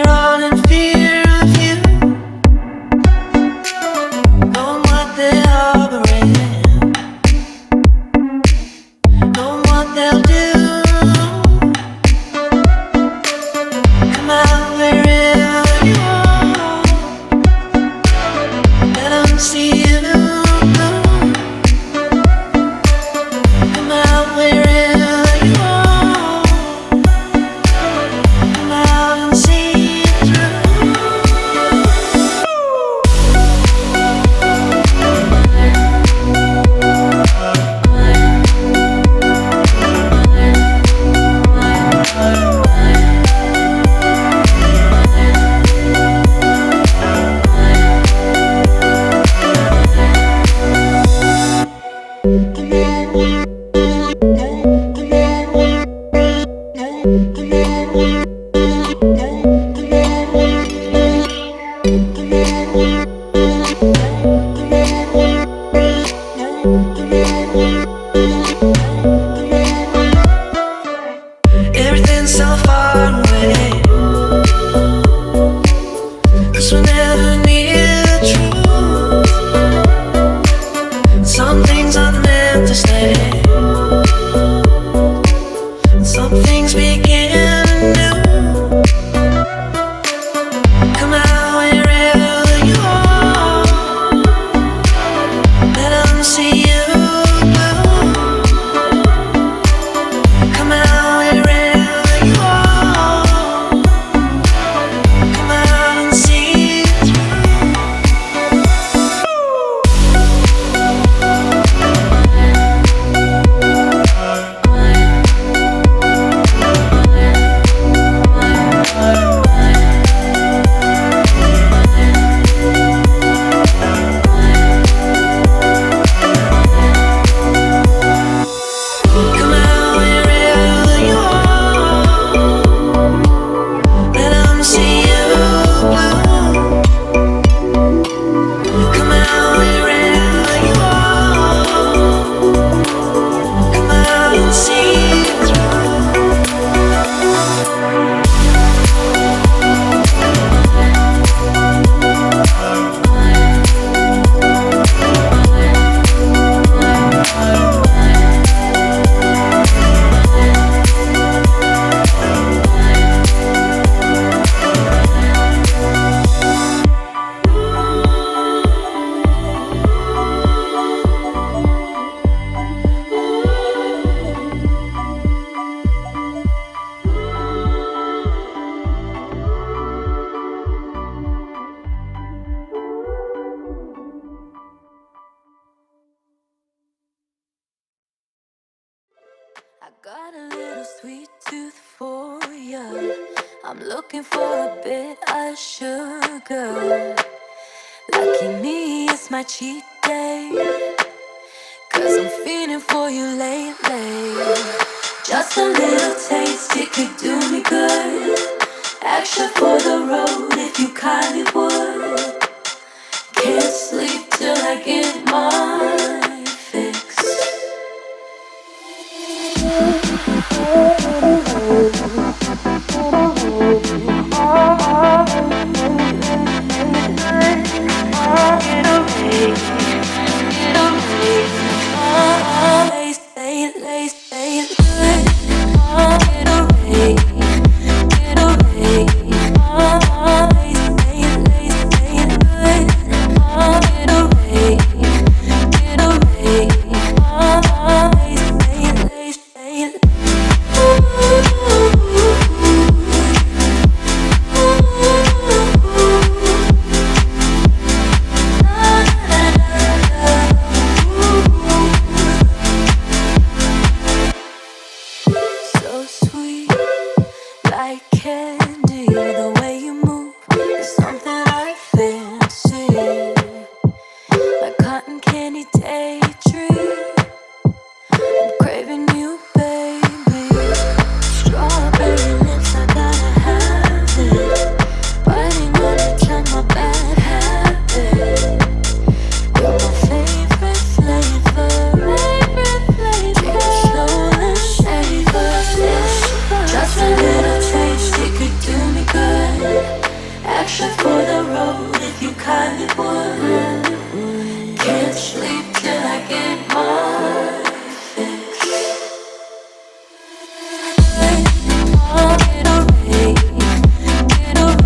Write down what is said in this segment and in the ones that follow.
we're all in fear of you, knowing what they're harboring, knowing what they'll do. Come out wherever you are, let them see you. Come out wherever you are, come out and see it through. Everything's so far away, 'cause we're never near the truth. Some things are meant to stay, some things begin new. Come out wherever you are, let them see you blue. Come out wherever you are, come out and see it through. Come out wherever you are, let them see you blue. Come out wherever you are, come out and see it through. I got a little sweet tooth for ya. I'm looking for a bit of sugar. Lucky me, it's my cheat day, 'cause I'm feeling for you lately. Just a little taste, it could do me good. Extra for the road if you kindly would. Can't sleep till I get my fix. Get away. for the road if you kindly would. Can't sleep till I get my fix. Get away, get away.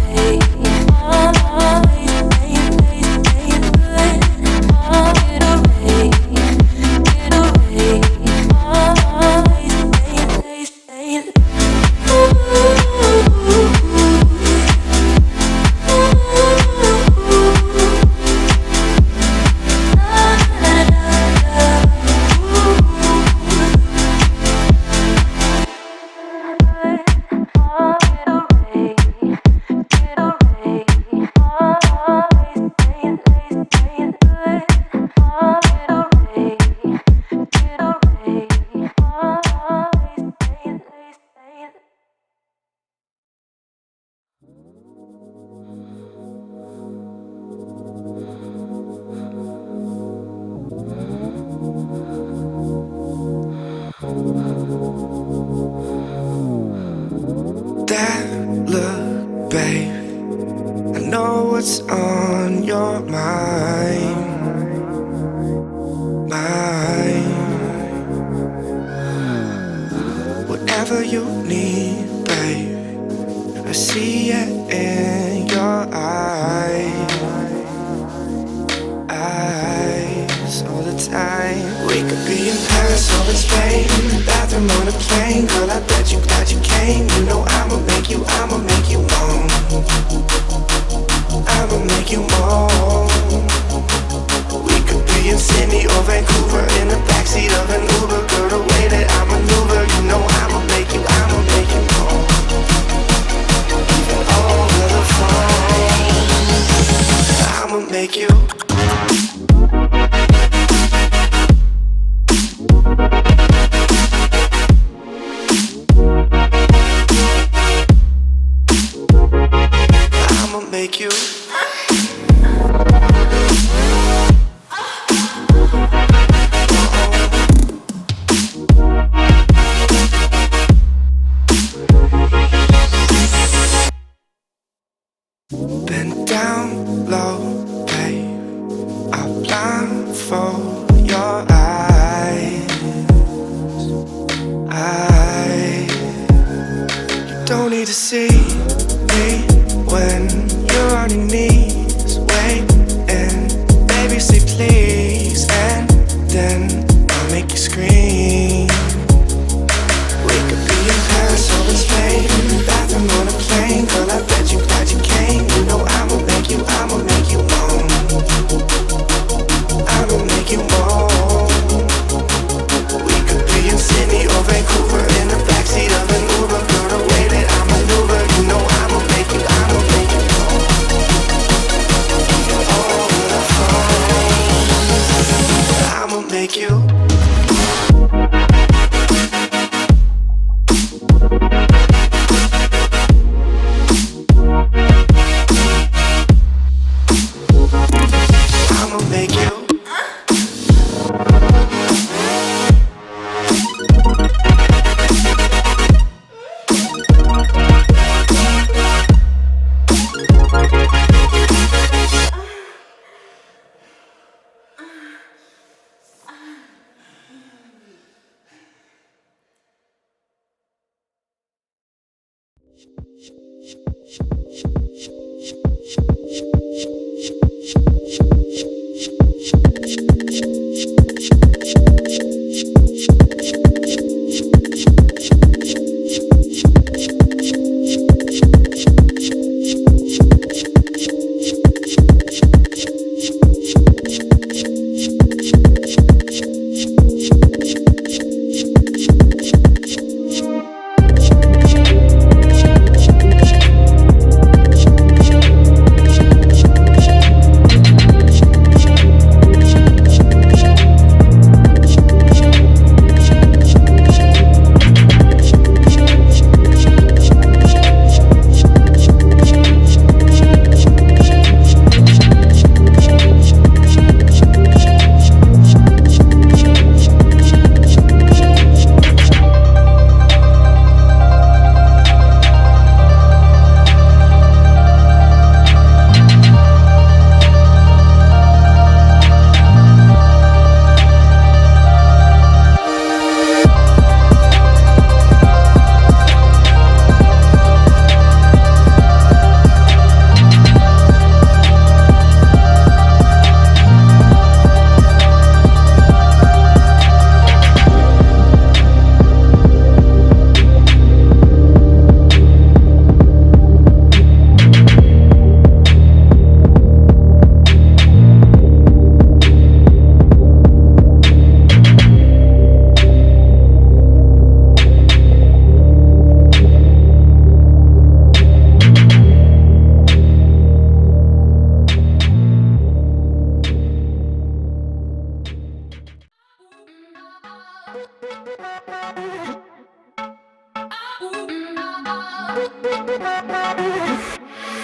That look, babe, I know what's on your mind. Whatever you need, babe, I see it in your eyes all the time. We could be in Paris or in Spain, bathroom on a plane. Girl, I bet you glad you came. You know I'ma make you moan. I'ma make you moan. We could be in Sydney or Vancouver, in the backseat of an Uber. Girl, the way that I maneuver, you know I'ma make you moan. Even over the phone, I'ma make you. Make you. Bend down low, babe. I'll blindfold your eyes. You don't need to see me when you're on your knees, waiting. Baby, say please, and then I'll make you scream. We could be in Paris or in Spain, bathroom on a plane. Girl, I bet you glad you came. You know I'ma make you moan. I'ma make you moan. We could be in Sydney or Vancouver, in the backseat of an Uber. Girl, the way that I maneuver, you know I'ma make you moan.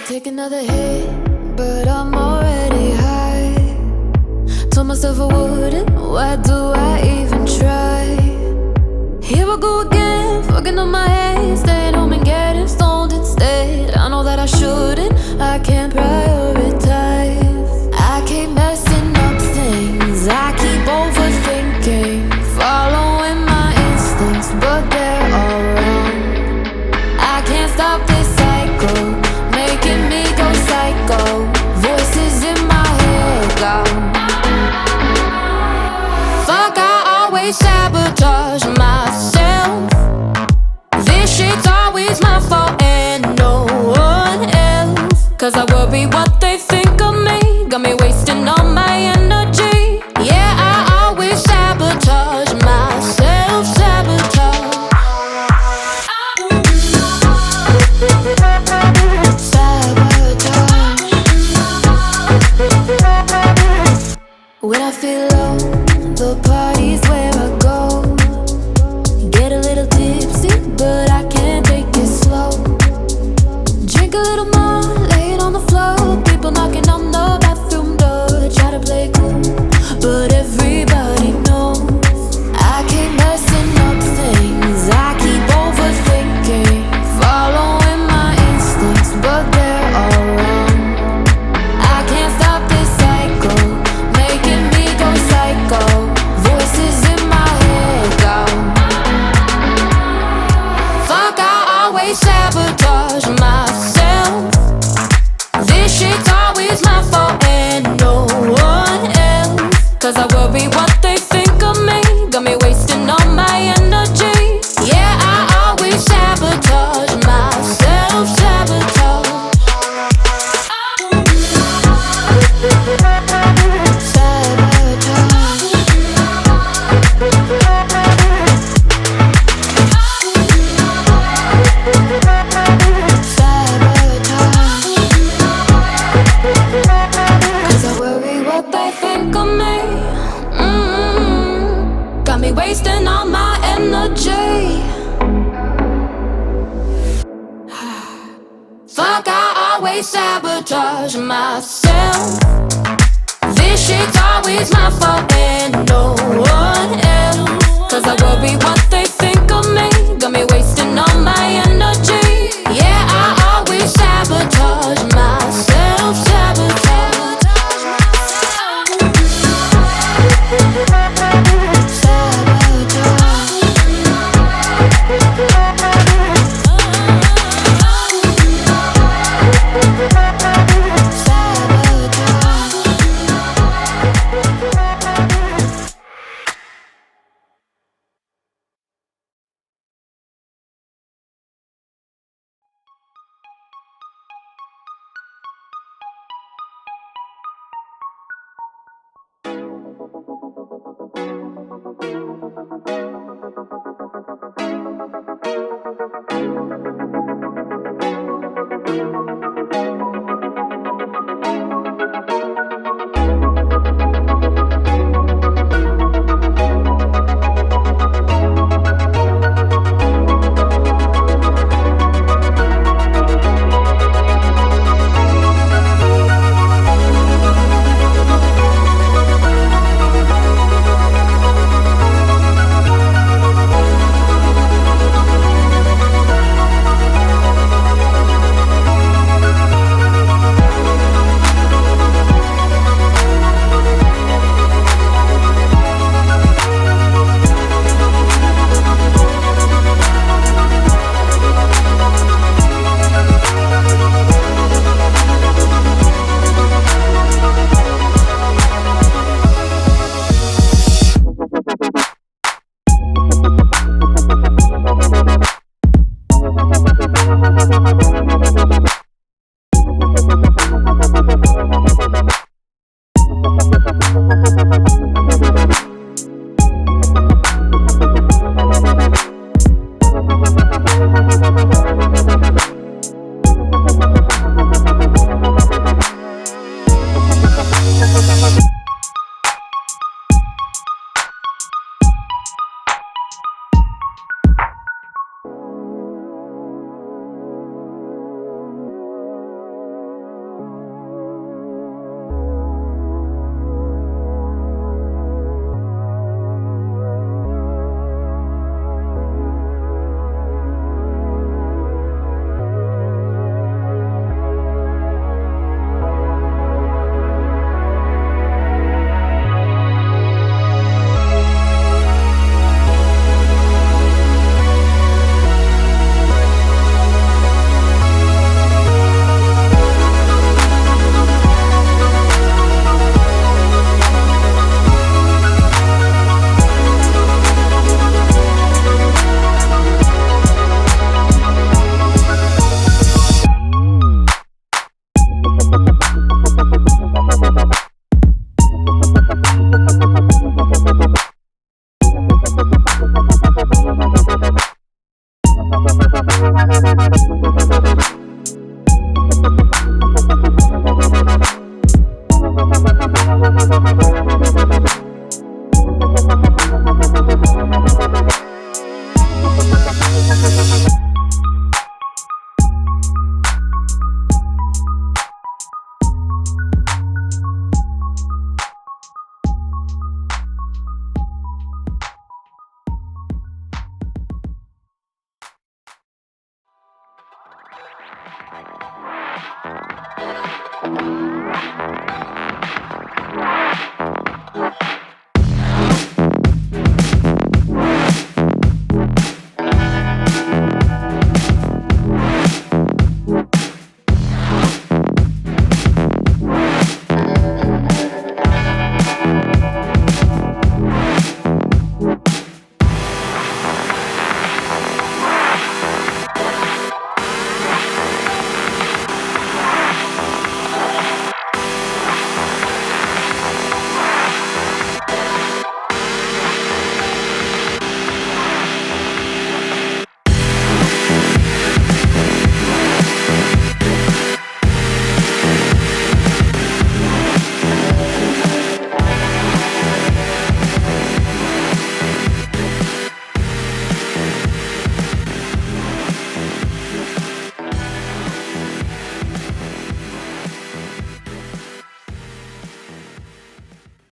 Take another hit, but I'm already high. Told myself I wouldn't, why do I even try? Here I go again, fucking up my head, staying home and getting stoned instead. I know that I shouldn't, I can't prioritize. I keep messing up things, I keep overthinking, following my instincts, but they're all wrong. I can't stop this cycle, making me go psycho. Voices in my head go, fuck, I always sabotage myself. This shit's always my fault and no one else. Cause I worry what they think of me, got me wasting all my energy. Yeah, I always sabotage myself, sabotage. When I feel low, the party's where I go. Get a little tipsy, but I can't take it slow. Drink a little more, lay it on the floor. People knocking on the bathroom door. Try to play cool, but everybody knows I keep messing up things, I keep overthinking, following my instincts, but they're all wrong. I can't stop this cycle, making me go psycho. Voices in my head go, fuck, I always sabotage myself. This shit's always my fault and no one else. Cause I worry what they think of me, got me wasting all my energy. Yeah, I always sabotage myself, sabotage. Cause I worry what they think of me. Got me wasting all my energy. Fuck, I always sabotage myself. This shit's always my fault and no one else. Cause I worry what they think of me, got me wasting all my energy. Yeah, I always sabotage myself, sabotage.